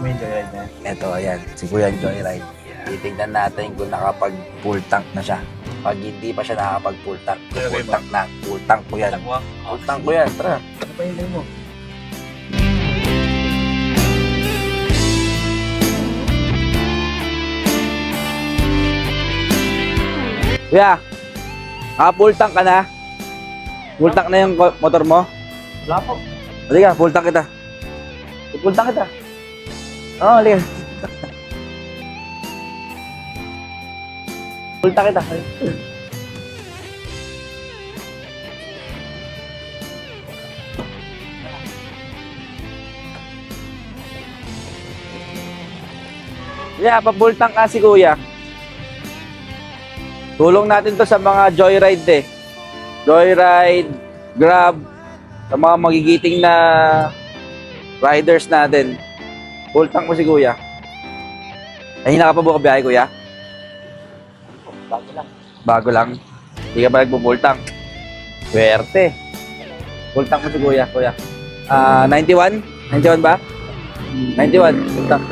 mo yung joyride na yan. Ito, ayan, si Kuya Joyride. Titignan natin kung nakapag-full tank na siya. Pag hindi pa siya nakapag-full tank, full tank na. Full tank ko yan. Talakwang. Full tank ko yan, tara. Ano pa yung mo? Kuya, full tank ka na? Full tank na yung motor mo? Wala po. Halika, full tank kita. Full tank kita. Oo, halika. Full tank kita. Kuya, pa-full tank ka si Kuya. Tulong natin to sa mga joyride eh. Joyride, Grab, sa mga magigiting na riders natin. Full tank mo si Kuya. Ay, hindi ka pa buka biyahe, Kuya? Bago lang. Bago lang. Hindi ka pa nagpo-full tank. Swerte. Full tank mo si Kuya, Kuya. 91? 91 ba? 91, full tank.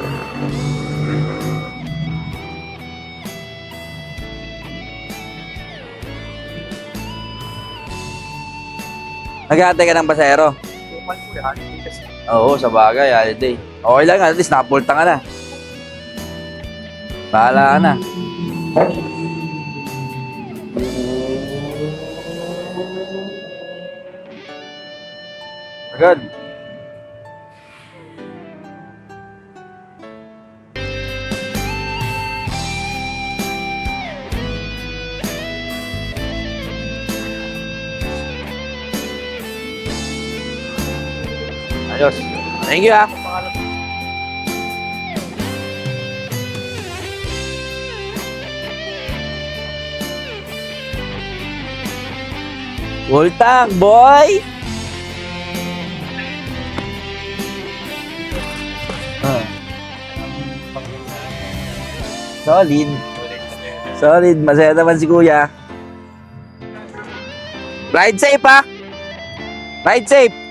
Nag-aantay ka ng pasahero? Tumal po yan. Kasi Oo, sa bagay, holiday. Okay lang, at least nakapulta ka na. Bahala ka na. Agad. Ayos. Thank you, ah. pangalan. Full tank, boy! Solid. Solid. Masaya naman si Kuya. Ride safe, ha? Ride safe.